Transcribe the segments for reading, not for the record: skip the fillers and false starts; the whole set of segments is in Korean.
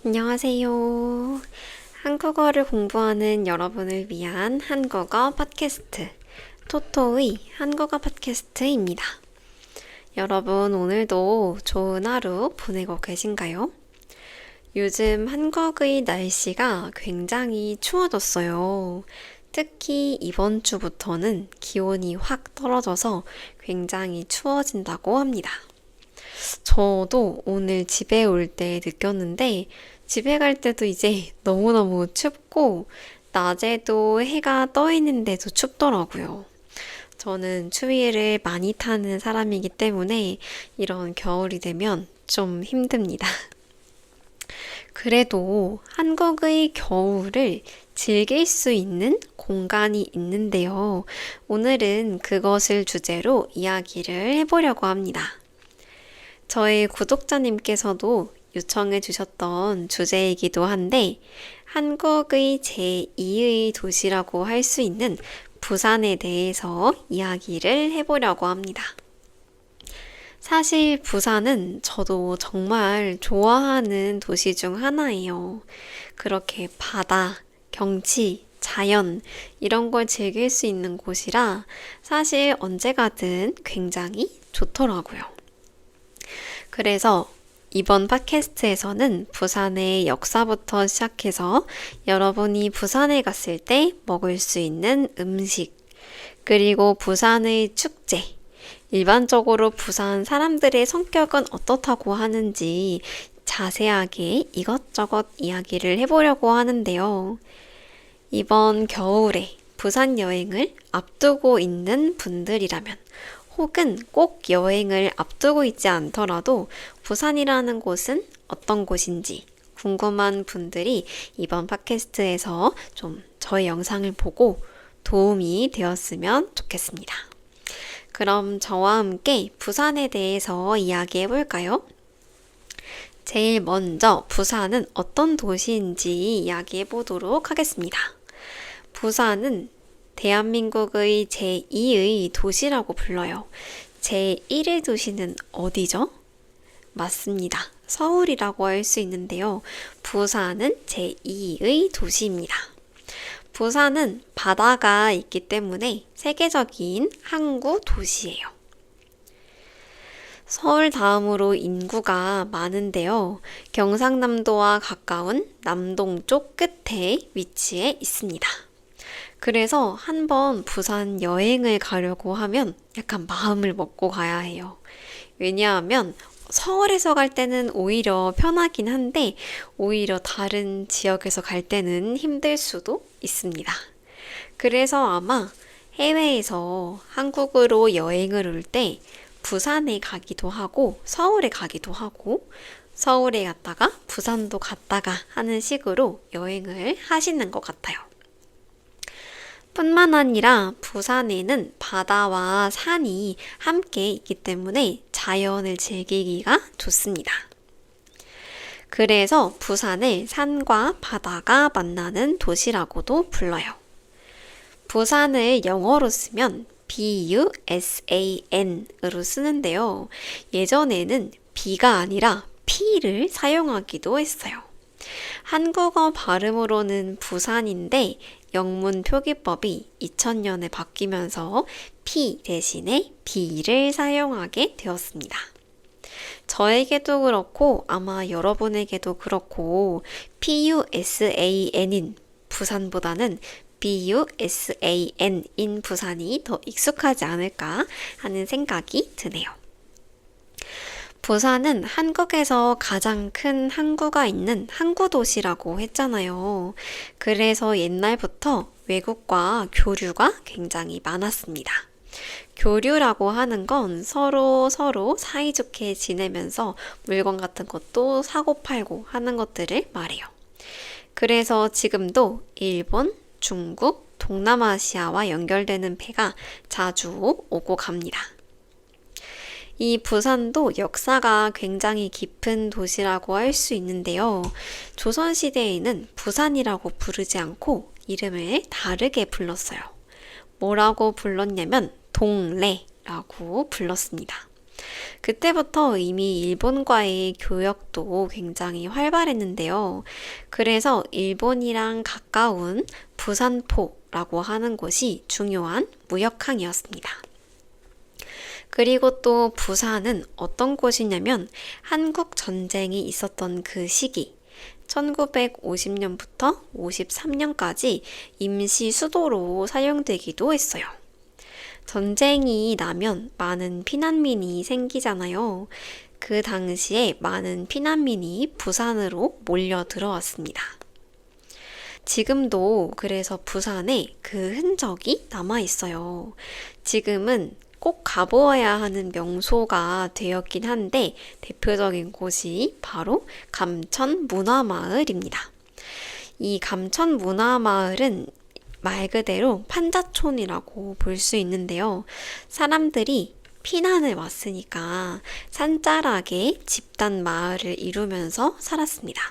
안녕하세요. 한국어를 공부하는 여러분을 위한 한국어 팟캐스트, 토토의 한국어 팟캐스트입니다. 여러분, 오늘도 좋은 하루 보내고 계신가요? 요즘 한국의 날씨가 굉장히 추워졌어요. 특히 이번 주부터는 기온이 확 떨어져서 굉장히 추워진다고 합니다. 저도 오늘 집에 올 때 느꼈는데 집에 갈 때도 이제 너무너무 춥고 낮에도 해가 떠 있는데도 춥더라고요. 저는 추위를 많이 타는 사람이기 때문에 이런 겨울이 되면 좀 힘듭니다. 그래도 한국의 겨울을 즐길 수 있는 공간이 있는데요. 오늘은 그것을 주제로 이야기를 해보려고 합니다. 저희 구독자님께서도 요청해 주셨던 주제이기도 한데 한국의 제2의 도시라고 할 수 있는 부산에 대해서 이야기를 해보려고 합니다. 사실 부산은 저도 정말 좋아하는 도시 중 하나예요. 그렇게 바다, 경치, 자연 이런 걸 즐길 수 있는 곳이라 사실 언제 가든 굉장히 좋더라고요. 그래서 이번 팟캐스트에서는 부산의 역사부터 시작해서 여러분이 부산에 갔을 때 먹을 수 있는 음식, 그리고 부산의 축제, 일반적으로 부산 사람들의 성격은 어떻다고 하는지 자세하게 이것저것 이야기를 해보려고 하는데요. 이번 겨울에 부산 여행을 앞두고 있는 분들이라면 혹은 꼭 여행을 앞두고 있지 않더라도 부산이라는 곳은 어떤 곳인지 궁금한 분들이 이번 팟캐스트에서 좀 저의 영상을 보고 도움이 되었으면 좋겠습니다. 그럼 저와 함께 부산에 대해서 이야기해 볼까요? 제일 먼저 부산은 어떤 도시인지 이야기해 보도록 하겠습니다. 부산은 대한민국의 제2의 도시라고 불러요. 제1의 도시는 어디죠? 맞습니다. 서울이라고 할 수 있는데요. 부산은 제2의 도시입니다. 부산은 바다가 있기 때문에 세계적인 항구 도시예요. 서울 다음으로 인구가 많은데요. 경상남도와 가까운 남동쪽 끝에 위치해 있습니다. 그래서 한번 부산 여행을 가려고 하면 약간 마음을 먹고 가야 해요. 왜냐하면 서울에서 갈 때는 오히려 편하긴 한데 오히려 다른 지역에서 갈 때는 힘들 수도 있습니다. 그래서 아마 해외에서 한국으로 여행을 올 때 부산에 가기도 하고 서울에 가기도 하고 서울에 갔다가 부산도 갔다가 하는 식으로 여행을 하시는 것 같아요. 뿐만 아니라 부산에는 바다와 산이 함께 있기 때문에 자연을 즐기기가 좋습니다. 그래서 부산을 산과 바다가 만나는 도시라고도 불러요. 부산을 영어로 쓰면 BUSAN으로 쓰는데요. 예전에는 B가 아니라 P를 사용하기도 했어요. 한국어 발음으로는 부산인데 영문 표기법이 2000년에 바뀌면서 P 대신에 B를 사용하게 되었습니다. 저에게도 그렇고 아마 여러분에게도 그렇고 PUSAN인 부산보다는 BUSAN인 부산이 더 익숙하지 않을까 하는 생각이 드네요. 부산은 한국에서 가장 큰 항구가 있는 항구 도시라고 했잖아요. 그래서 옛날부터 외국과 교류가 굉장히 많았습니다. 교류라고 하는 건 서로 사이좋게 지내면서 물건 같은 것도 사고 팔고 하는 것들을 말해요. 그래서 지금도 일본, 중국, 동남아시아와 연결되는 배가 자주 오고 갑니다. 이 부산도 역사가 굉장히 깊은 도시라고 할 수 있는데요. 조선시대에는 부산이라고 부르지 않고 이름을 다르게 불렀어요. 뭐라고 불렀냐면 동래라고 불렀습니다. 그때부터 이미 일본과의 교역도 굉장히 활발했는데요. 그래서 일본이랑 가까운 부산포라고 하는 곳이 중요한 무역항이었습니다. 그리고 또 부산은 어떤 곳이냐면 한국 전쟁이 있었던 그 시기 1950년부터 53년까지 임시 수도로 사용되기도 했어요. 전쟁이 나면 많은 피난민이 생기잖아요. 그 당시에 많은 피난민이 부산으로 몰려 들어왔습니다. 지금도 그래서 부산에 그 흔적이 남아 있어요. 지금은 꼭 가보아야 하는 명소가 되었긴 한데 대표적인 곳이 바로 감천문화마을입니다. 이 감천문화마을은 말 그대로 판자촌이라고 볼 수 있는데요. 사람들이 피난을 왔으니까 산자락에 집단 마을을 이루면서 살았습니다.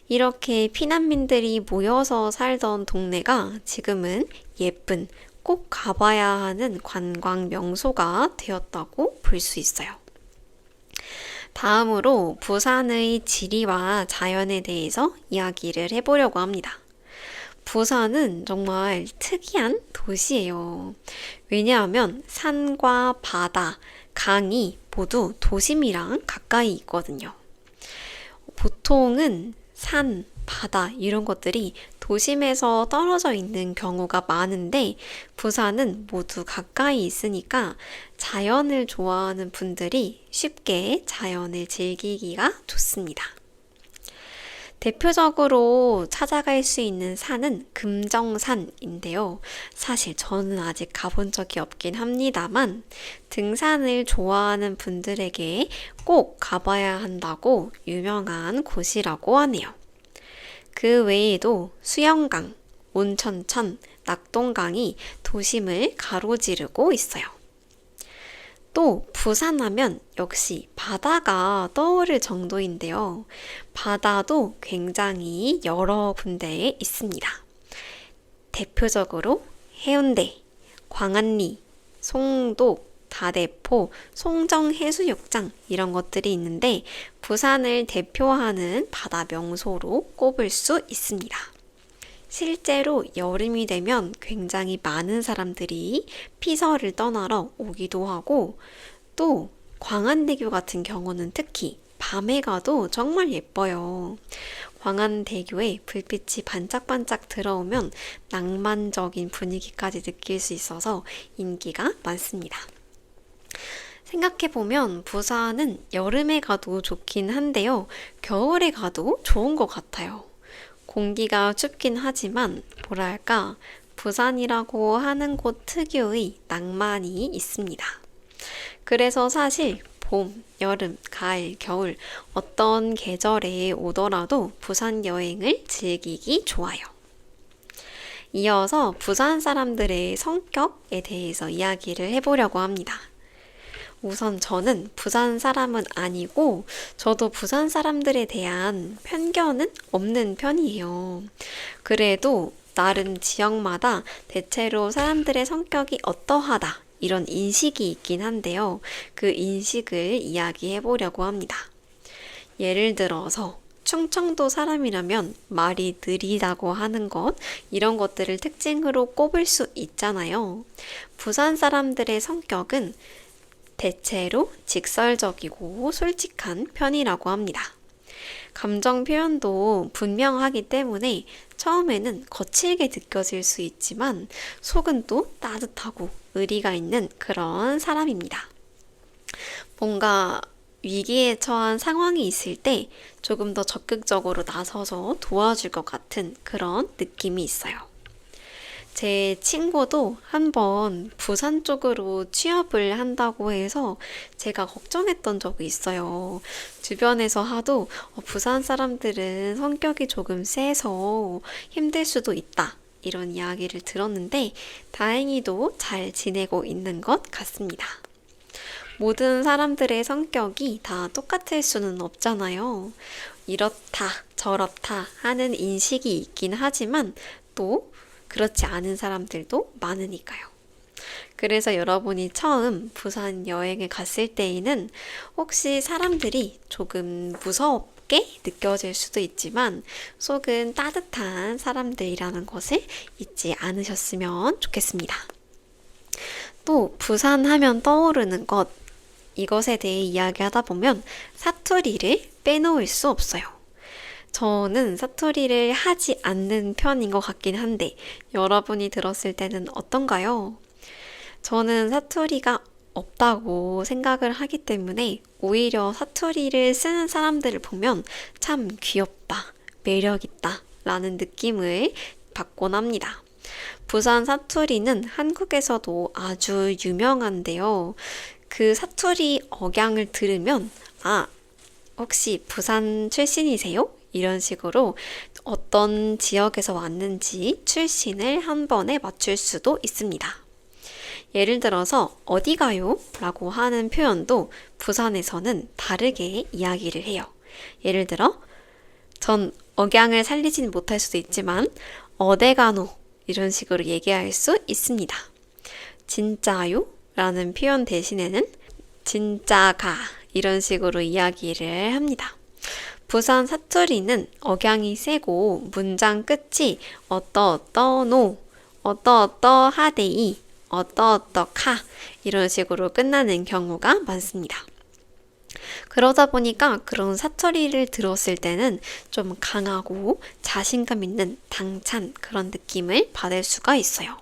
이렇게 피난민들이 모여서 살던 동네가 지금은 예쁜 꼭 가봐야 하는 관광 명소가 되었다고 볼 수 있어요. 다음으로 부산의 지리와 자연에 대해서 이야기를 해보려고 합니다. 부산은 정말 특이한 도시예요. 왜냐하면 산과 바다, 강이 모두 도심이랑 가까이 있거든요. 보통은 산, 바다 이런 것들이 도심에서 떨어져 있는 경우가 많은데 부산은 모두 가까이 있으니까 자연을 좋아하는 분들이 쉽게 자연을 즐기기가 좋습니다. 대표적으로 찾아갈 수 있는 산은 금정산인데요. 사실 저는 아직 가본 적이 없긴 합니다만 등산을 좋아하는 분들에게 꼭 가봐야 한다고 유명한 곳이라고 하네요. 그 외에도 수영강, 온천천, 낙동강이 도심을 가로지르고 있어요. 또 부산하면 역시 바다가 떠오를 정도인데요. 바다도 굉장히 여러 군데에 있습니다. 대표적으로 해운대, 광안리, 송도, 다대포, 송정해수욕장 이런 것들이 있는데 부산을 대표하는 바다 명소로 꼽을 수 있습니다. 실제로 여름이 되면 굉장히 많은 사람들이 피서를 떠나러 오기도 하고 또 광안대교 같은 경우는 특히 밤에 가도 정말 예뻐요. 광안대교에 불빛이 반짝반짝 들어오면 낭만적인 분위기까지 느낄 수 있어서 인기가 많습니다. 생각해보면 부산은 여름에 가도 좋긴 한데요. 겨울에 가도 좋은 것 같아요. 공기가 춥긴 하지만 뭐랄까 부산이라고 하는 곳 특유의 낭만이 있습니다. 그래서 사실 봄, 여름, 가을, 겨울 어떤 계절에 오더라도 부산 여행을 즐기기 좋아요. 이어서 부산 사람들의 성격에 대해서 이야기를 해보려고 합니다. 우선 저는 부산 사람은 아니고 저도 부산 사람들에 대한 편견은 없는 편이에요. 그래도 나름 지역마다 대체로 사람들의 성격이 어떠하다 이런 인식이 있긴 한데요. 그 인식을 이야기해 보려고 합니다. 예를 들어서 충청도 사람이라면 말이 느리다고 하는 것 이런 것들을 특징으로 꼽을 수 있잖아요. 부산 사람들의 성격은 대체로 직설적이고 솔직한 편이라고 합니다. 감정 표현도 분명하기 때문에 처음에는 거칠게 느껴질 수 있지만 속은 또 따뜻하고 의리가 있는 그런 사람입니다. 뭔가 위기에 처한 상황이 있을 때 조금 더 적극적으로 나서서 도와줄 것 같은 그런 느낌이 있어요. 제 친구도 한번 부산 쪽으로 취업을 한다고 해서 제가 걱정했던 적이 있어요. 주변에서 하도 부산 사람들은 성격이 조금 세서 힘들 수도 있다. 이런 이야기를 들었는데 다행히도 잘 지내고 있는 것 같습니다. 모든 사람들의 성격이 다 똑같을 수는 없잖아요. 이렇다, 저렇다 하는 인식이 있긴 하지만 또 그렇지 않은 사람들도 많으니까요. 그래서 여러분이 처음 부산 여행에 갔을 때에는 혹시 사람들이 조금 무섭게 느껴질 수도 있지만 속은 따뜻한 사람들이라는 것을 잊지 않으셨으면 좋겠습니다. 또 부산 하면 떠오르는 것, 이것에 대해 이야기하다 보면 사투리를 빼놓을 수 없어요. 저는 사투리를 하지 않는 편인 것 같긴 한데 여러분이 들었을 때는 어떤가요? 저는 사투리가 없다고 생각을 하기 때문에 오히려 사투리를 쓰는 사람들을 보면 참 귀엽다, 매력있다 라는 느낌을 받곤 합니다. 부산 사투리는 한국에서도 아주 유명한데요. 그 사투리 억양을 들으면 아, 혹시 부산 출신이세요? 이런 식으로 어떤 지역에서 왔는지 출신을 한 번에 맞출 수도 있습니다. 예를 들어서 어디 가요? 라고 하는 표현도 부산에서는 다르게 이야기를 해요. 예를 들어 전 억양을 살리진 못할 수도 있지만 어디 가노? 이런 식으로 얘기할 수 있습니다. 진짜요? 라는 표현 대신에는 진짜가 이런 식으로 이야기를 합니다. 부산 사투리는 억양이 세고 문장 끝이 어떠어떠노, 어떠어떠하데이, 어떠어떠카 이런 식으로 끝나는 경우가 많습니다. 그러다 보니까 그런 사투리를 들었을 때는 좀 강하고 자신감 있는 당찬 그런 느낌을 받을 수가 있어요.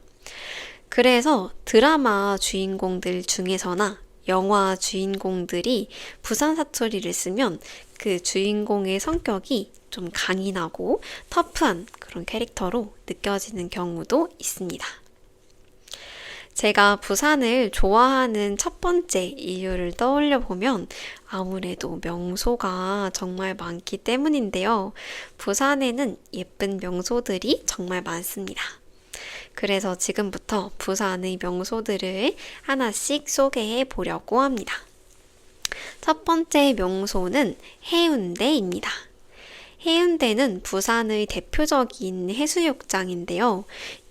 그래서 드라마 주인공들 중에서나 영화 주인공들이 부산 사투리를 쓰면 그 주인공의 성격이 좀 강인하고 터프한 그런 캐릭터로 느껴지는 경우도 있습니다. 제가 부산을 좋아하는 첫 번째 이유를 떠올려 보면 아무래도 명소가 정말 많기 때문인데요. 부산에는 예쁜 명소들이 정말 많습니다. 그래서 지금부터 부산의 명소들을 하나씩 소개해 보려고 합니다. 첫 번째 명소는 해운대입니다. 해운대는 부산의 대표적인 해수욕장인데요.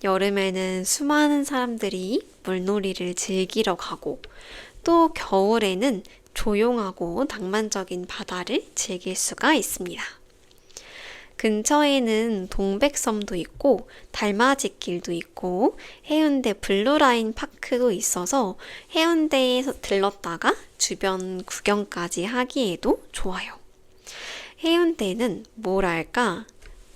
여름에는 수많은 사람들이 물놀이를 즐기러 가고 또 겨울에는 조용하고 낭만적인 바다를 즐길 수가 있습니다. 근처에는 동백섬도 있고 달맞이길도 있고 해운대 블루라인 파크도 있어서 해운대에서 들렀다가 주변 구경까지 하기에도 좋아요. 해운대는 뭐랄까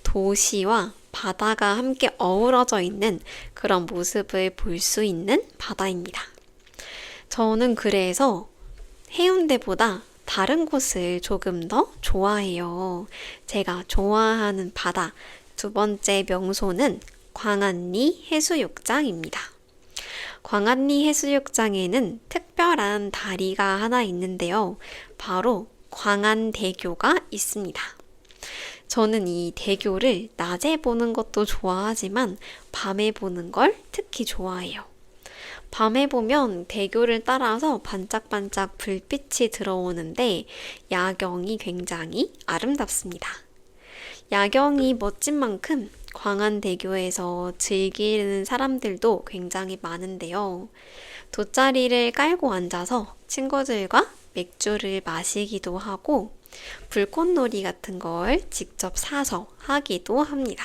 도시와 바다가 함께 어우러져 있는 그런 모습을 볼 수 있는 바다입니다. 저는 그래서 해운대보다 다른 곳을 조금 더 좋아해요. 제가 좋아하는 바다 두 번째 명소는 광안리 해수욕장입니다. 광안리 해수욕장에는 특별한 다리가 하나 있는데요. 바로 광안대교가 있습니다. 저는 이 대교를 낮에 보는 것도 좋아하지만 밤에 보는 걸 특히 좋아해요. 밤에 보면 대교를 따라서 반짝반짝 불빛이 들어오는데 야경이 굉장히 아름답습니다. 야경이 멋진 만큼 광안대교에서 즐기는 사람들도 굉장히 많은데요. 돗자리를 깔고 앉아서 친구들과 맥주를 마시기도 하고 불꽃놀이 같은 걸 직접 사서 하기도 합니다.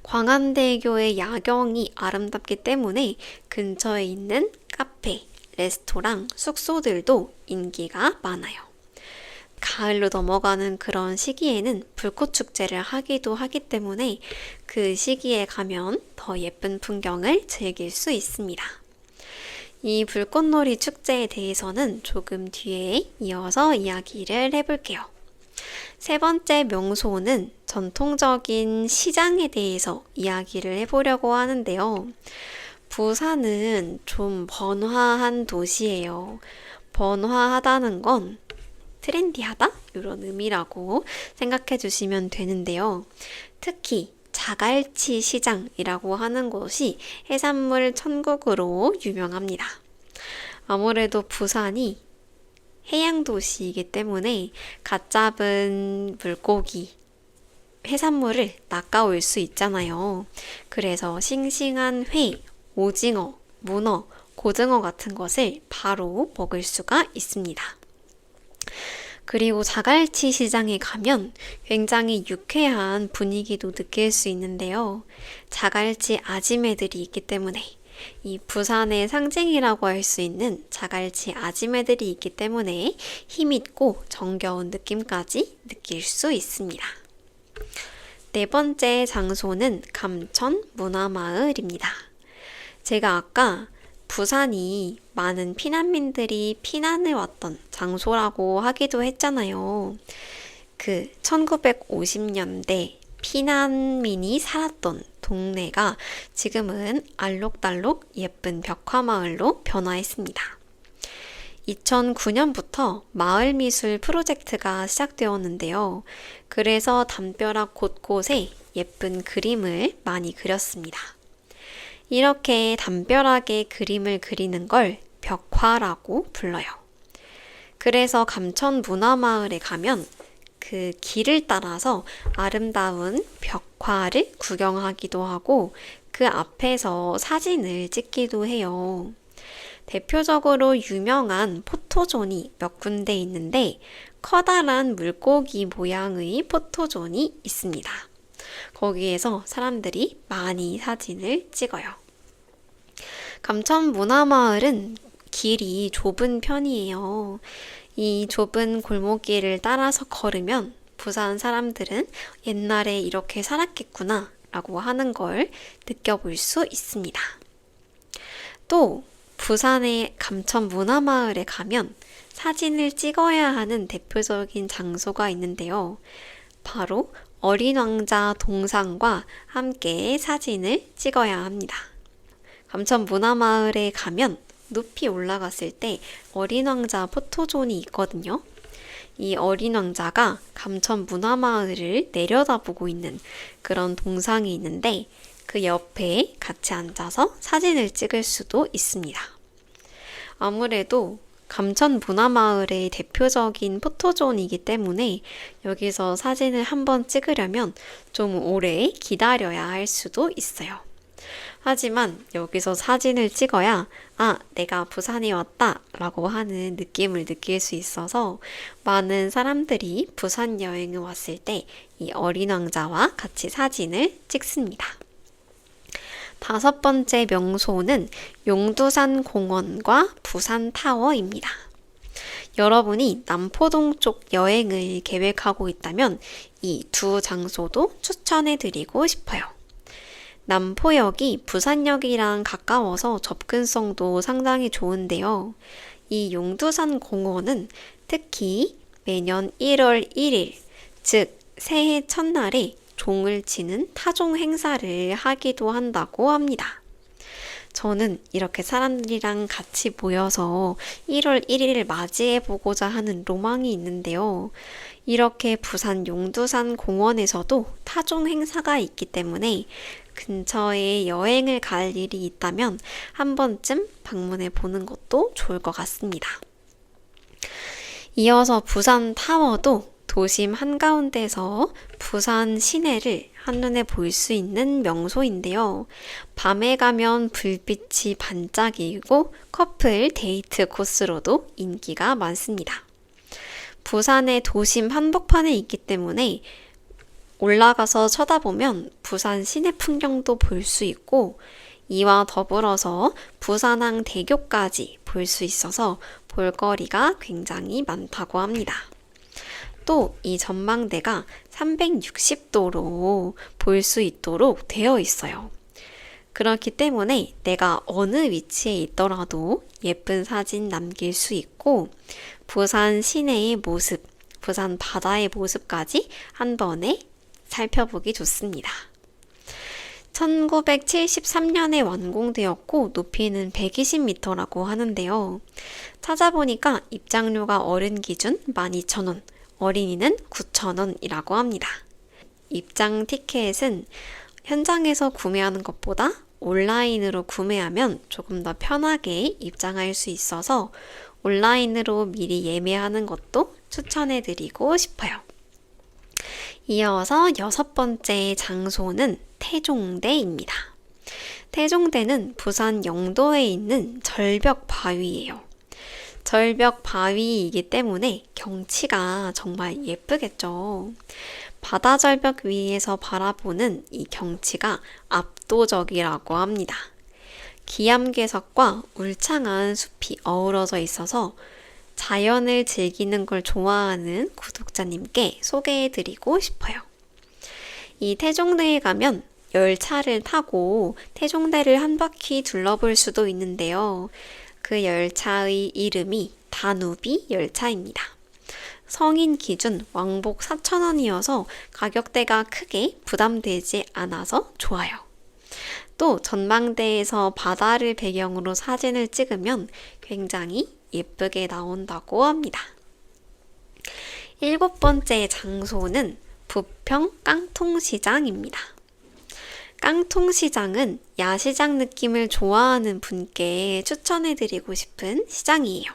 광안대교의 야경이 아름답기 때문에 근처에 있는 카페, 레스토랑, 숙소들도 인기가 많아요. 가을로 넘어가는 그런 시기에는 불꽃축제를 하기도 하기 때문에 그 시기에 가면 더 예쁜 풍경을 즐길 수 있습니다. 이 불꽃놀이 축제에 대해서는 조금 뒤에 이어서 이야기를 해볼게요. 세 번째 명소는 전통적인 시장에 대해서 이야기를 해보려고 하는데요. 부산은 좀 번화한 도시예요. 번화하다는 건 트렌디하다? 이런 의미라고 생각해 주시면 되는데요. 특히 자갈치 시장이라고 하는 곳이 해산물 천국으로 유명합니다. 아무래도 부산이 해양도시이기 때문에 갓 잡은 물고기, 해산물을 낚아올 수 있잖아요. 그래서 싱싱한 회, 오징어, 문어, 고등어 같은 것을 바로 먹을 수가 있습니다. 그리고 자갈치 시장에 가면 굉장히 유쾌한 분위기도 느낄 수 있는데요. 자갈치 아지매들이 있기 때문에 이 부산의 상징이라고 할 수 있는 자갈치 아지매들이 있기 때문에 힘있고 정겨운 느낌까지 느낄 수 있습니다. 네 번째 장소는 감천 문화마을입니다. 제가 아까 부산이 많은 피난민들이 피난을 왔던 장소라고 하기도 했잖아요. 그 1950년대 피난민이 살았던 동네가 지금은 알록달록 예쁜 벽화마을로 변화했습니다. 2009년부터 마을미술 프로젝트가 시작되었는데요. 그래서 담벼락 곳곳에 예쁜 그림을 많이 그렸습니다. 이렇게 담벼락에 그림을 그리는 걸 벽화라고 불러요. 그래서 감천문화마을에 가면 그 길을 따라서 아름다운 벽화를 구경하기도 하고 그 앞에서 사진을 찍기도 해요. 대표적으로 유명한 포토존이 몇 군데 있는데 커다란 물고기 모양의 포토존이 있습니다. 거기에서 사람들이 많이 사진을 찍어요. 감천문화마을은 길이 좁은 편이에요. 이 좁은 골목길을 따라서 걸으면 부산 사람들은 옛날에 이렇게 살았겠구나 라고 하는 걸 느껴볼 수 있습니다. 또 부산의 감천문화마을에 가면 사진을 찍어야 하는 대표적인 장소가 있는데요. 바로 어린 왕자 동상과 함께 사진을 찍어야 합니다. 감천문화마을에 가면 높이 올라갔을 때 어린 왕자 포토존이 있거든요. 이 어린 왕자가 감천문화마을을 내려다보고 있는 그런 동상이 있는데 그 옆에 같이 앉아서 사진을 찍을 수도 있습니다. 아무래도 감천문화마을의 대표적인 포토존이기 때문에 여기서 사진을 한번 찍으려면 좀 오래 기다려야 할 수도 있어요. 하지만 여기서 사진을 찍어야 내가 부산에 왔다 라고 하는 느낌을 느낄 수 있어서 많은 사람들이 부산 여행을 왔을 때 이 어린 왕자와 같이 사진을 찍습니다. 다섯 번째 명소는 용두산 공원과 부산타워입니다. 여러분이 남포동 쪽 여행을 계획하고 있다면 이 두 장소도 추천해드리고 싶어요. 남포역이 부산역이랑 가까워서 접근성도 상당히 좋은데요. 이 용두산 공원은 특히 매년 1월 1일, 즉 새해 첫날에 종을 치는 타종 행사를 하기도 한다고 합니다. 저는 이렇게 사람들이랑 같이 모여서 1월 1일을 맞이해보고자 하는 로망이 있는데요. 이렇게 부산 용두산 공원에서도 타종 행사가 있기 때문에 근처에 여행을 갈 일이 있다면 한 번쯤 방문해 보는 것도 좋을 것 같습니다. 이어서 부산 타워도 도심 한가운데서 부산 시내를 한눈에 볼 수 있는 명소인데요. 밤에 가면 불빛이 반짝이고 커플 데이트 코스로도 인기가 많습니다. 부산의 도심 한복판에 있기 때문에 올라가서 쳐다보면 부산 시내 풍경도 볼 수 있고 이와 더불어서 부산항 대교까지 볼 수 있어서 볼거리가 굉장히 많다고 합니다. 또 이 전망대가 360도로 볼 수 있도록 되어 있어요. 그렇기 때문에 내가 어느 위치에 있더라도 예쁜 사진 남길 수 있고 부산 시내의 모습, 부산 바다의 모습까지 한 번에 살펴보기 좋습니다. 1973년에 완공되었고 높이는 120m라고 하는데요. 찾아보니까 입장료가 어른 기준 12,000원, 어린이는 9,000원이라고 합니다. 입장 티켓은 현장에서 구매하는 것보다 온라인으로 구매하면 조금 더 편하게 입장할 수 있어서 온라인으로 미리 예매하는 것도 추천해드리고 싶어요. 이어서 여섯 번째 장소는 태종대입니다. 태종대는 부산 영도에 있는 절벽 바위예요. 절벽 바위이기 때문에 경치가 정말 예쁘겠죠. 바다 절벽 위에서 바라보는 이 경치가 압도적이라고 합니다. 기암괴석과 울창한 숲이 어우러져 있어서 자연을 즐기는 걸 좋아하는 구독자님께 소개해드리고 싶어요. 이 태종대에 가면 열차를 타고 태종대를 한 바퀴 둘러볼 수도 있는데요. 그 열차의 이름이 다누비 열차입니다. 성인 기준 왕복 4,000원이어서 가격대가 크게 부담되지 않아서 좋아요. 또 전망대에서 바다를 배경으로 사진을 찍으면 굉장히 예쁘게 나온다고 합니다. 7번째 장소는 부평 깡통시장입니다. 깡통시장은 야시장 느낌을 좋아하는 분께 추천해드리고 싶은 시장이에요.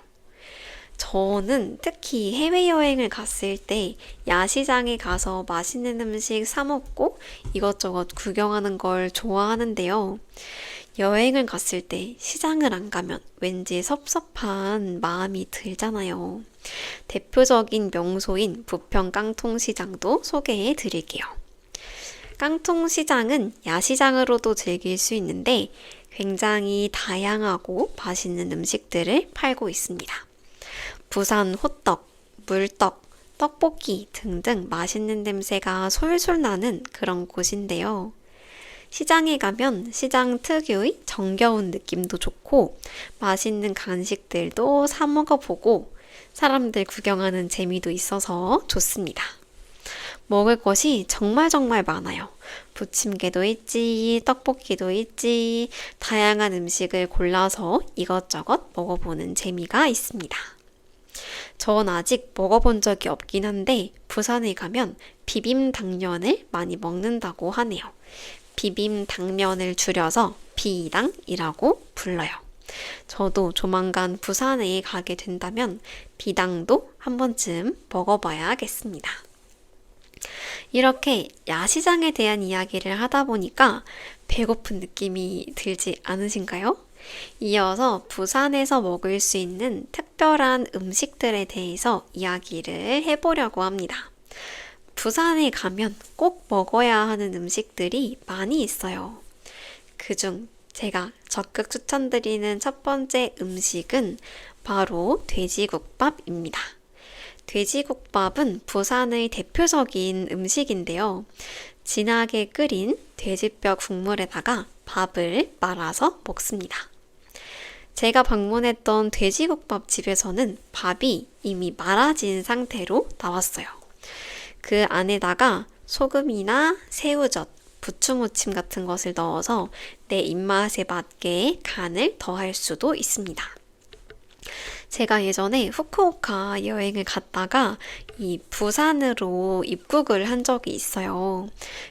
저는 특히 해외여행을 갔을 때 야시장에 가서 맛있는 음식 사 먹고 이것저것 구경하는 걸 좋아하는데요. 여행을 갔을 때 시장을 안 가면 왠지 섭섭한 마음이 들잖아요. 대표적인 명소인 부평 깡통시장도 소개해 드릴게요. 깡통시장은 야시장으로도 즐길 수 있는데 굉장히 다양하고 맛있는 음식들을 팔고 있습니다. 부산 호떡, 물떡, 떡볶이 등등 맛있는 냄새가 솔솔 나는 그런 곳인데요. 시장에 가면 시장 특유의 정겨운 느낌도 좋고 맛있는 간식들도 사 먹어보고 사람들 구경하는 재미도 있어서 좋습니다. 먹을 것이 정말 많아요. 부침개도 있지, 떡볶이도 있지, 다양한 음식을 골라서 이것저것 먹어보는 재미가 있습니다. 전 아직 먹어본 적이 없긴 한데 부산에 가면 비빔당면을 많이 먹는다고 하네요. 비빔당면을 줄여서 비당이라고 불러요. 저도 조만간 부산에 가게 된다면 비당도 한 번쯤 먹어봐야겠습니다. 이렇게 야시장에 대한 이야기를 하다 보니까 배고픈 느낌이 들지 않으신가요? 이어서 부산에서 먹을 수 있는 특별한 음식들에 대해서 이야기를 해보려고 합니다. 부산에 가면 꼭 먹어야 하는 음식들이 많이 있어요. 그중 제가 적극 추천드리는 첫 번째 음식은 바로 돼지국밥입니다. 돼지국밥은 부산의 대표적인 음식인데요. 진하게 끓인 돼지뼈 국물에다가 밥을 말아서 먹습니다. 제가 방문했던 돼지국밥 집에서는 밥이 이미 말아진 상태로 나왔어요. 그 안에다가 소금이나 새우젓, 부추무침 같은 것을 넣어서 내 입맛에 맞게 간을 더할 수도 있습니다. 제가 예전에 후쿠오카 여행을 갔다가 이 부산으로 입국을 한 적이 있어요.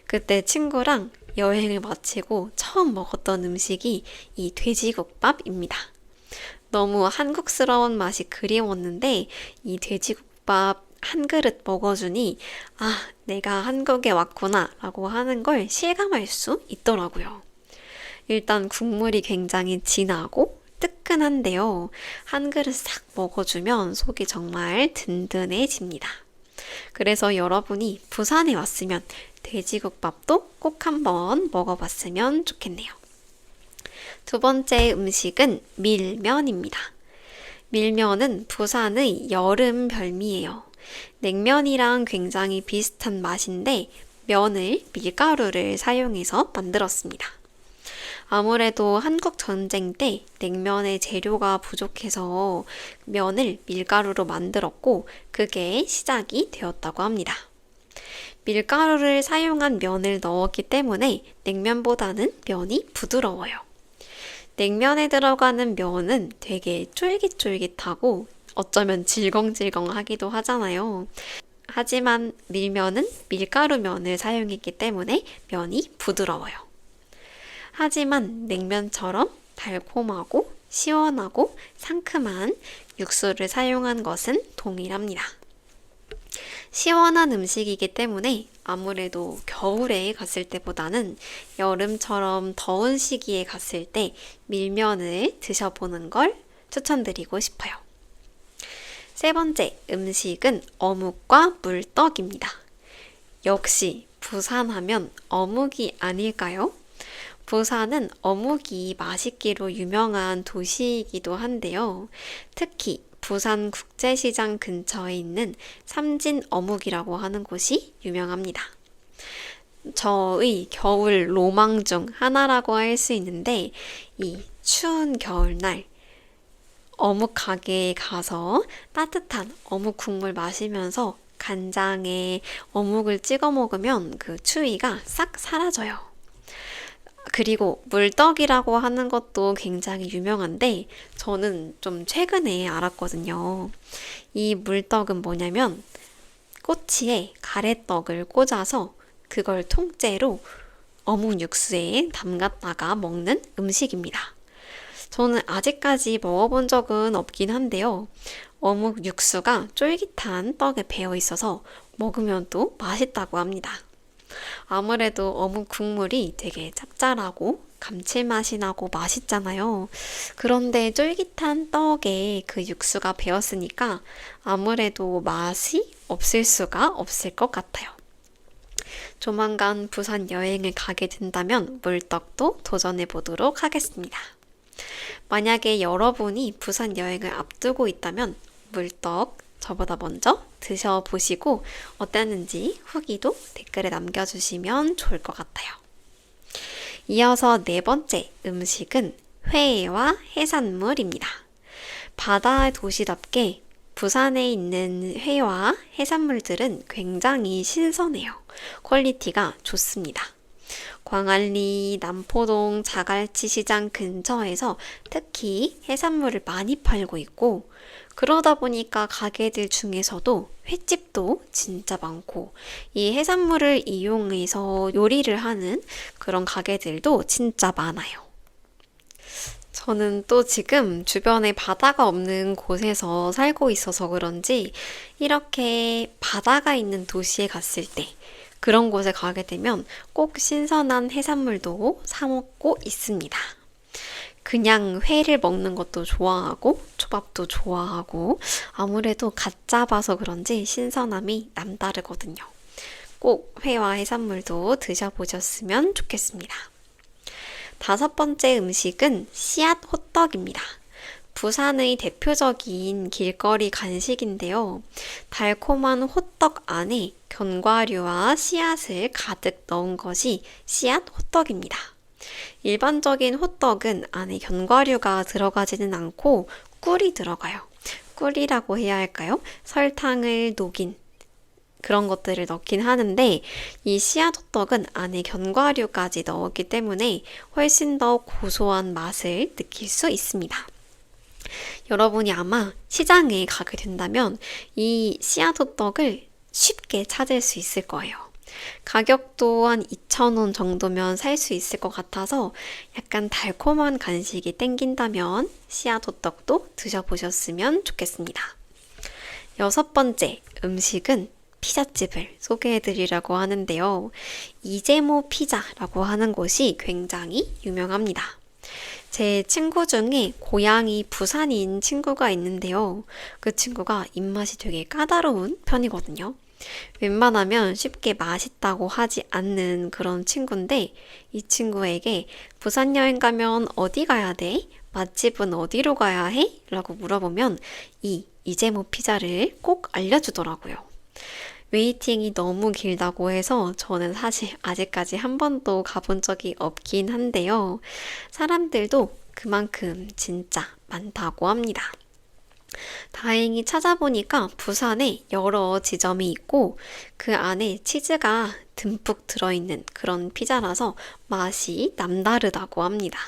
그때 친구랑 여행을 마치고 처음 먹었던 음식이 이 돼지국밥입니다. 너무 한국스러운 맛이 그리웠는데 이 돼지국밥 한 그릇 먹어주니 내가 한국에 왔구나 라고 하는 걸 실감할 수 있더라고요. 일단 국물이 굉장히 진하고 뜨끈한데요. 한 그릇 싹 먹어주면 속이 정말 든든해집니다. 그래서 여러분이 부산에 왔으면 돼지국밥도 꼭 한번 먹어봤으면 좋겠네요. 두 번째 음식은 밀면입니다. 밀면은 부산의 여름 별미예요. 냉면이랑 굉장히 비슷한 맛인데 면을 밀가루를 사용해서 만들었습니다. 아무래도 한국 전쟁 때 냉면의 재료가 부족해서 면을 밀가루로 만들었고 그게 시작이 되었다고 합니다. 밀가루를 사용한 면을 넣었기 때문에 냉면보다는 면이 부드러워요. 냉면에 들어가는 면은 되게 쫄깃쫄깃하고 어쩌면 질겅질겅하기도 하잖아요. 하지만 밀면은 밀가루 면을 사용했기 때문에 면이 부드러워요. 하지만 냉면처럼 달콤하고 시원하고 상큼한 육수를 사용한 것은 동일합니다. 시원한 음식이기 때문에 아무래도 겨울에 갔을 때보다는 여름처럼 더운 시기에 갔을 때 밀면을 드셔보는 걸 추천드리고 싶어요. 세 번째 음식은 어묵과 물떡입니다. 역시 부산하면 어묵이 아닐까요? 부산은 어묵이 맛있기로 유명한 도시이기도 한데요. 특히 부산국제시장 근처에 있는 삼진어묵이라고 하는 곳이 유명합니다. 저의 겨울 로망 중 하나라고 할 수 있는데 이 추운 겨울날 어묵 가게에 가서 따뜻한 어묵 국물 마시면서 간장에 어묵을 찍어 먹으면 그 추위가 싹 사라져요. 그리고 물떡이라고 하는 것도 굉장히 유명한데 저는 좀 최근에 알았거든요. 이 물떡은 뭐냐면 꼬치에 가래떡을 꽂아서 그걸 통째로 어묵 육수에 담갔다가 먹는 음식입니다. 저는 아직까지 먹어본 적은 없긴 한데요. 어묵 육수가 쫄깃한 떡에 배어 있어서 먹으면 또 맛있다고 합니다. 아무래도 어묵 국물이 되게 짭짤하고 감칠맛이 나고 맛있잖아요. 그런데 쫄깃한 떡에 그 육수가 배었으니까 아무래도 맛이 없을 수가 없을 것 같아요. 조만간 부산 여행을 가게 된다면 물떡도 도전해 보도록 하겠습니다. 만약에 여러분이 부산 여행을 앞두고 있다면 물떡 저보다 먼저 드셔보시고 어땠는지 후기도 댓글에 남겨주시면 좋을 것 같아요. 이어서 네 번째 음식은 회와 해산물입니다. 바다의 도시답게 부산에 있는 회와 해산물들은 굉장히 신선해요. 퀄리티가 좋습니다. 광안리, 남포동, 자갈치 시장 근처에서 특히 해산물을 많이 팔고 있고 그러다 보니까 가게들 중에서도 횟집도 진짜 많고 이 해산물을 이용해서 요리를 하는 그런 가게들도 진짜 많아요. 저는 또 지금 주변에 바다가 없는 곳에서 살고 있어서 그런지 이렇게 바다가 있는 도시에 갔을 때 그런 곳에 가게 되면 꼭 신선한 해산물도 사 먹고 있습니다. 그냥 회를 먹는 것도 좋아하고 초밥도 좋아하고 아무래도 갓 잡아서 그런지 신선함이 남다르거든요. 꼭 회와 해산물도 드셔보셨으면 좋겠습니다. 다섯 번째 음식은 씨앗 호떡입니다. 부산의 대표적인 길거리 간식인데요. 달콤한 호떡 안에 견과류와 씨앗을 가득 넣은 것이 씨앗 호떡입니다. 일반적인 호떡은 안에 견과류가 들어가지는 않고 꿀이 들어가요. 꿀이라고 해야 할까요? 설탕을 녹인 그런 것들을 넣긴 하는데 이 씨앗 호떡은 안에 견과류까지 넣었기 때문에 훨씬 더 고소한 맛을 느낄 수 있습니다. 여러분이 아마 시장에 가게 된다면 이 씨앗 호떡을 쉽게 찾을 수 있을 거예요. 가격도 한 2,000원 정도면 살 수 있을 것 같아서 약간 달콤한 간식이 땡긴다면 씨앗 호떡도 드셔보셨으면 좋겠습니다. 여섯 번째 음식은 피자집을 소개해드리려고 하는데요. 이재모 피자라고 하는 곳이 굉장히 유명합니다. 제 친구 중에 고향이 부산인 친구가 있는데요. 그 친구가 입맛이 되게 까다로운 편이거든요. 웬만하면 쉽게 맛있다고 하지 않는 그런 친구인데 이 친구에게 부산 여행 가면 어디 가야 돼? 맛집은 어디로 가야 해? 라고 물어보면 이 이재모 피자를 꼭 알려주더라고요. 웨이팅이 너무 길다고 해서 저는 사실 아직까지 한 번도 가본 적이 없긴 한데요. 사람들도 그만큼 진짜 많다고 합니다. 다행히 찾아보니까 부산에 여러 지점이 있고 그 안에 치즈가 듬뿍 들어있는 그런 피자라서 맛이 남다르다고 합니다.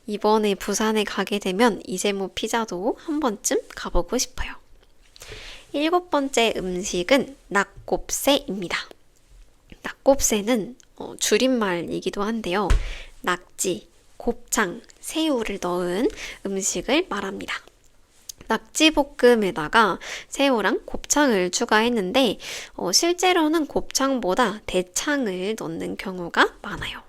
이번에 부산에 가게 되면 이재모 피자도 한 번쯤 가보고 싶어요. 일곱 번째 음식은 낙곱새입니다. 낙곱새는 줄임말이기도 한데요. 낙지, 곱창, 새우를 넣은 음식을 말합니다. 낙지볶음에다가 새우랑 곱창을 추가했는데 실제로는 곱창보다 대창을 넣는 경우가 많아요.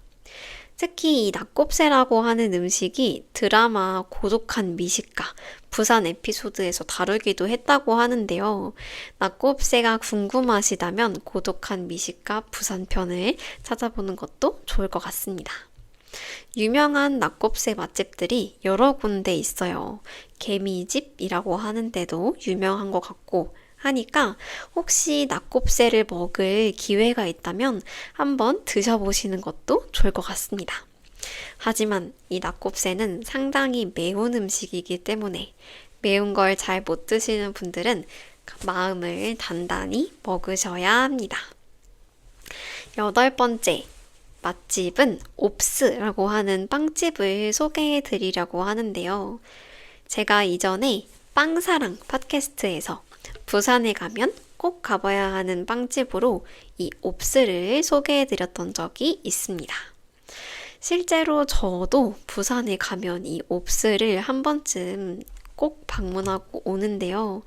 특히 이 낙곱새라고 하는 음식이 드라마 고독한 미식가 부산 에피소드에서 다루기도 했다고 하는데요. 낙곱새가 궁금하시다면 고독한 미식가 부산편을 찾아보는 것도 좋을 것 같습니다. 유명한 낙곱새 맛집들이 여러 군데 있어요. 개미집이라고 하는데도 유명한 것 같고 하니까 혹시 낙곱새를 먹을 기회가 있다면 한번 드셔보시는 것도 좋을 것 같습니다. 하지만 이 낙곱새는 상당히 매운 음식이기 때문에 매운 걸 잘 못 드시는 분들은 마음을 단단히 먹으셔야 합니다. 8번째, 맛집은 옵스라고 하는 빵집을 소개해 드리려고 하는데요. 제가 이전에 빵사랑 팟캐스트에서 부산에 가면 꼭 가봐야 하는 빵집으로 이 옵스를 소개해 드렸던 적이 있습니다. 실제로 저도 부산에 가면 이 옵스를 한 번쯤 꼭 방문하고 오는데요.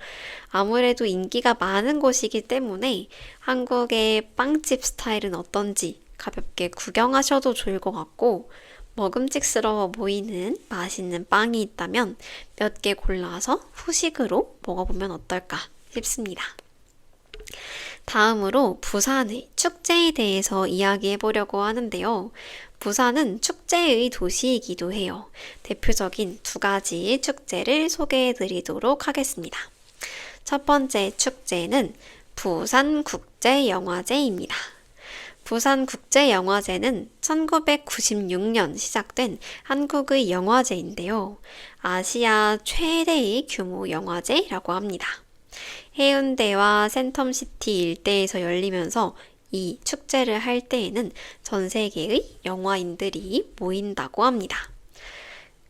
아무래도 인기가 많은 곳이기 때문에 한국의 빵집 스타일은 어떤지 가볍게 구경하셔도 좋을 것 같고 먹음직스러워 보이는 맛있는 빵이 있다면 몇 개 골라서 후식으로 먹어보면 어떨까 싶습니다. 다음으로 부산의 축제에 대해서 이야기해 보려고 하는데요. 부산은 축제의 도시이기도 해요. 대표적인 2가지 축제를 소개해 드리도록 하겠습니다. 첫 번째 축제는 부산국제영화제입니다. 부산국제영화제는 1996년 시작된 한국의 영화제인데요. 아시아 최대의 규모 영화제라고 합니다. 해운대와 센텀시티 일대에서 열리면서 이 축제를 할 때에는 전 세계의 영화인들이 모인다고 합니다.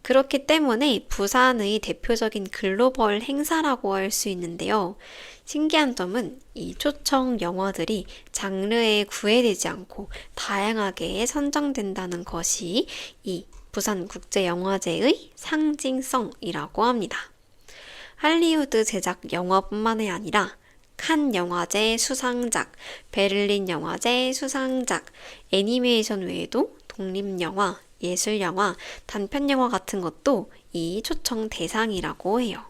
그렇기 때문에 부산의 대표적인 글로벌 행사라고 할 수 있는데요. 신기한 점은 이 초청 영화들이 장르에 구애되지 않고 다양하게 선정된다는 것이 이 부산국제영화제의 상징성이라고 합니다. 할리우드 제작 영화뿐만이 아니라 칸 영화제 수상작, 베를린 영화제 수상작, 애니메이션 외에도 독립영화, 예술영화, 단편영화 같은 것도 이 초청 대상이라고 해요.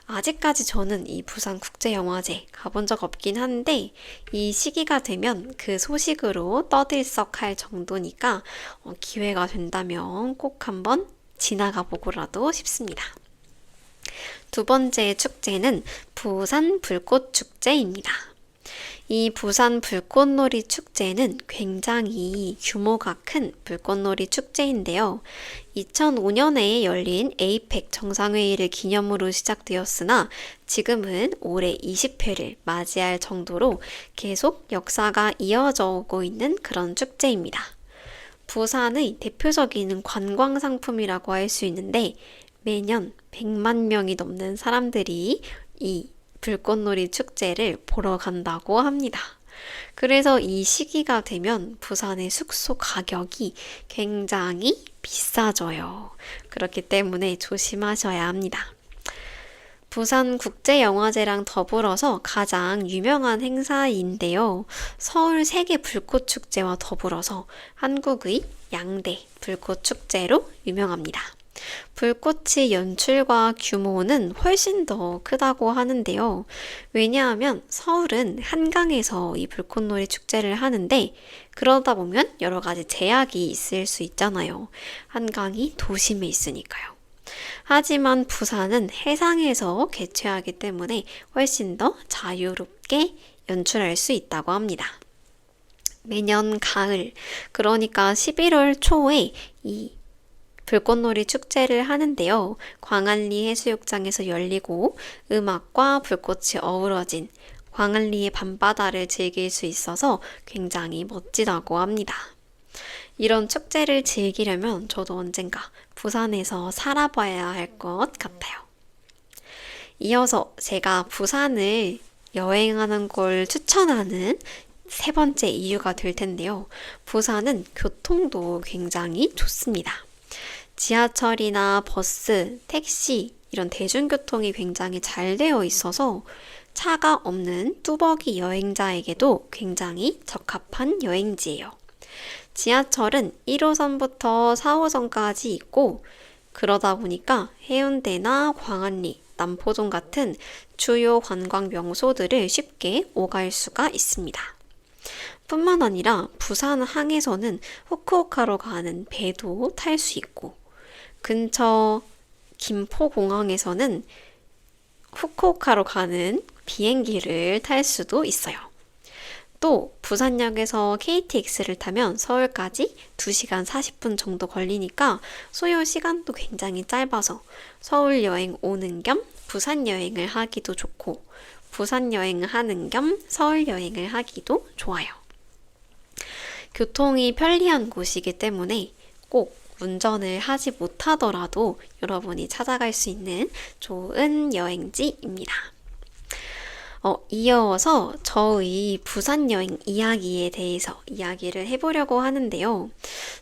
아직까지 저는 이 부산국제영화제 가본 적 없긴 한데 이 시기가 되면 그 소식으로 떠들썩할 정도니까 기회가 된다면 꼭 한번 지나가 보고라도 싶습니다. 2번째 축제는 부산 불꽃축제입니다. 이 부산 불꽃놀이 축제는 굉장히 규모가 큰 불꽃놀이 축제인데요. 2005년에 열린 에이펙 정상회의를 기념으로 시작되었으나 지금은 올해 20회를 맞이할 정도로 계속 역사가 이어져 오고 있는 그런 축제입니다. 부산의 대표적인 관광 상품이라고 할 수 있는데 매년 100만 명이 넘는 사람들이 이 불꽃놀이 축제를 보러 간다고 합니다. 그래서 이 시기가 되면 부산의 숙소 가격이 굉장히 비싸져요. 그렇기 때문에 조심하셔야 합니다. 부산국제영화제랑 더불어서 가장 유명한 행사인데요. 서울 세계 불꽃축제와 더불어서 한국의 양대 불꽃축제로 유명합니다. 불꽃의 연출과 규모는 훨씬 더 크다고 하는데요. 왜냐하면 서울은 한강에서 이 불꽃놀이 축제를 하는데 그러다 보면 여러 가지 제약이 있을 수 있잖아요. 한강이 도심에 있으니까요. 하지만 부산은 해상에서 개최하기 때문에 훨씬 더 자유롭게 연출할 수 있다고 합니다. 매년 가을, 그러니까 11월 초에 이 불꽃놀이 축제를 하는데요. 광안리 해수욕장에서 열리고 음악과 불꽃이 어우러진 광안리의 밤바다를 즐길 수 있어서 굉장히 멋지다고 합니다. 이런 축제를 즐기려면 저도 언젠가 부산에서 살아봐야 할 것 같아요. 이어서 제가 부산을 여행하는 걸 추천하는 3번째 이유가 될 텐데요. 부산은 교통도 굉장히 좋습니다. 지하철이나 버스, 택시, 이런 대중교통이 굉장히 잘 되어 있어서 차가 없는 뚜벅이 여행자에게도 굉장히 적합한 여행지예요. 지하철은 1호선부터 4호선까지 있고 그러다 보니까 해운대나 광안리, 남포동 같은 주요 관광 명소들을 쉽게 오갈 수가 있습니다. 뿐만 아니라 부산 항에서는 후쿠오카로 가는 배도 탈 수 있고 근처 김포공항에서는 후쿠오카로 가는 비행기를 탈 수도 있어요. 또 부산역에서 KTX를 타면 서울까지 2시간 40분 정도 걸리니까 소요 시간도 굉장히 짧아서 서울 여행 오는 겸 부산 여행을 하기도 좋고 부산 여행을 하는 겸 서울 여행을 하기도 좋아요. 교통이 편리한 곳이기 때문에 꼭 운전을 하지 못하더라도 여러분이 찾아갈 수 있는 좋은 여행지입니다. 이어서 저의 부산 여행 이야기에 대해서 이야기를 해보려고 하는데요.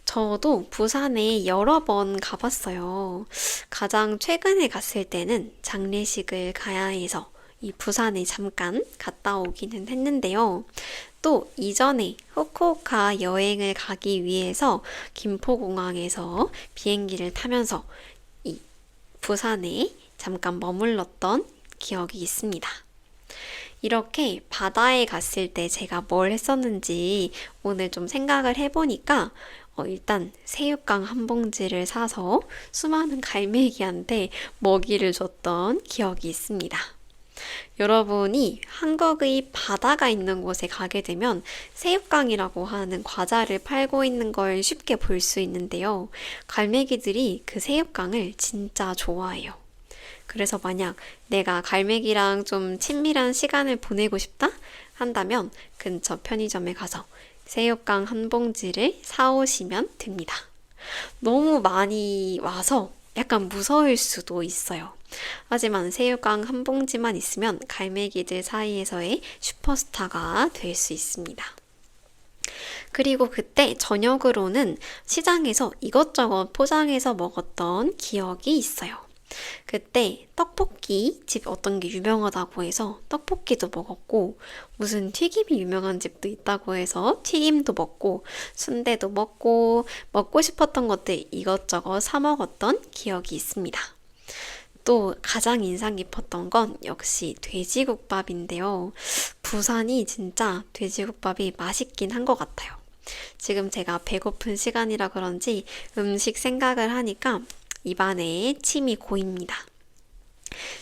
저도 부산에 여러 번 가봤어요. 가장 최근에 갔을 때는 장례식을 가야 해서 이 부산에 잠깐 갔다 오기는 했는데요. 또 이전에 후쿠오카 여행을 가기 위해서 김포공항에서 비행기를 타면서 이 부산에 잠깐 머물렀던 기억이 있습니다. 이렇게 바다에 갔을 때 제가 뭘 했었는지 오늘 좀 생각을 해보니까 일단 새우깡 한 봉지를 사서 수많은 갈매기한테 먹이를 줬던 기억이 있습니다. 여러분이 한국의 바다가 있는 곳에 가게 되면 새우깡이라고 하는 과자를 팔고 있는 걸 쉽게 볼 수 있는데요. 갈매기들이 그 새우깡을 진짜 좋아해요. 그래서 만약 내가 갈매기랑 좀 친밀한 시간을 보내고 싶다 한다면 근처 편의점에 가서 새우깡 한 봉지를 사오시면 됩니다. 너무 많이 와서 약간 무서울 수도 있어요. 하지만 새우깡 한 봉지만 있으면 갈매기들 사이에서의 슈퍼스타가 될 수 있습니다. 그리고 그때 저녁으로는 시장에서 이것저것 포장해서 먹었던 기억이 있어요. 그때 떡볶이 집 어떤 게 유명하다고 해서 떡볶이도 먹었고 무슨 튀김이 유명한 집도 있다고 해서 튀김도 먹고 순대도 먹고 싶었던 것들 이것저것 사 먹었던 기억이 있습니다. 또 가장 인상 깊었던 건 역시 돼지국밥인데요. 부산이 진짜 돼지국밥이 맛있긴 한 것 같아요. 지금 제가 배고픈 시간이라 그런지 음식 생각을 하니까 입안에 침이 고입니다.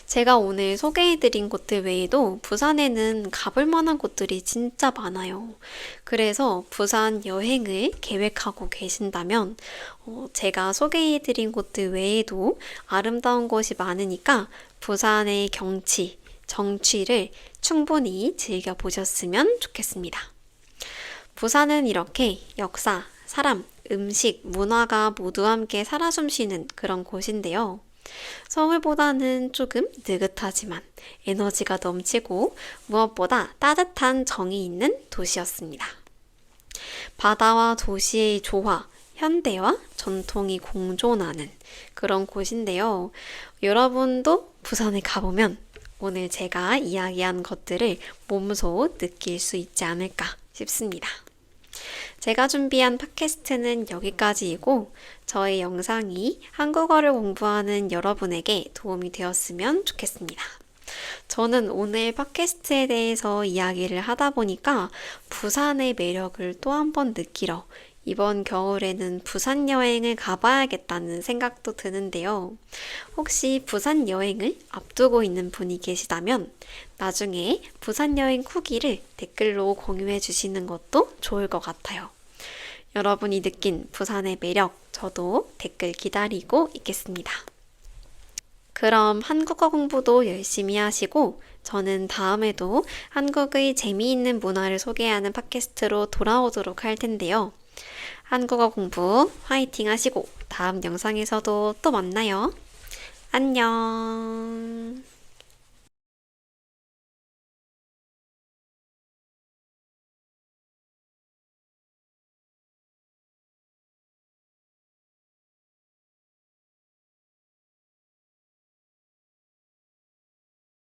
제가 오늘 소개해드린 곳들 외에도 부산에는 가볼 만한 곳들이 진짜 많아요. 그래서 부산 여행을 계획하고 계신다면 제가 소개해드린 곳들 외에도 아름다운 곳이 많으니까 부산의 경치, 정취를 충분히 즐겨보셨으면 좋겠습니다. 부산은 이렇게 역사, 사람, 음식, 문화가 모두 함께 살아 숨쉬는 그런 곳인데요. 서울보다는 조금 느긋하지만 에너지가 넘치고 무엇보다 따뜻한 정이 있는 도시였습니다. 바다와 도시의 조화, 현대와 전통이 공존하는 그런 곳인데요. 여러분도 부산에 가보면 오늘 제가 이야기한 것들을 몸소 느낄 수 있지 않을까 싶습니다. 제가 준비한 팟캐스트는 여기까지이고 저의 영상이 한국어를 공부하는 여러분에게 도움이 되었으면 좋겠습니다. 저는 오늘 팟캐스트에 대해서 이야기를 하다 보니까 부산의 매력을 또 한 번 느끼러 이번 겨울에는 부산 여행을 가봐야겠다는 생각도 드는데요. 혹시 부산 여행을 앞두고 있는 분이 계시다면 나중에 부산 여행 후기를 댓글로 공유해 주시는 것도 좋을 것 같아요. 여러분이 느낀 부산의 매력 저도 댓글 기다리고 있겠습니다. 그럼 한국어 공부도 열심히 하시고 저는 다음에도 한국의 재미있는 문화를 소개하는 팟캐스트로 돌아오도록 할 텐데요. 한국어 공부 화이팅 하시고 다음 영상에서도 또 만나요. 안녕.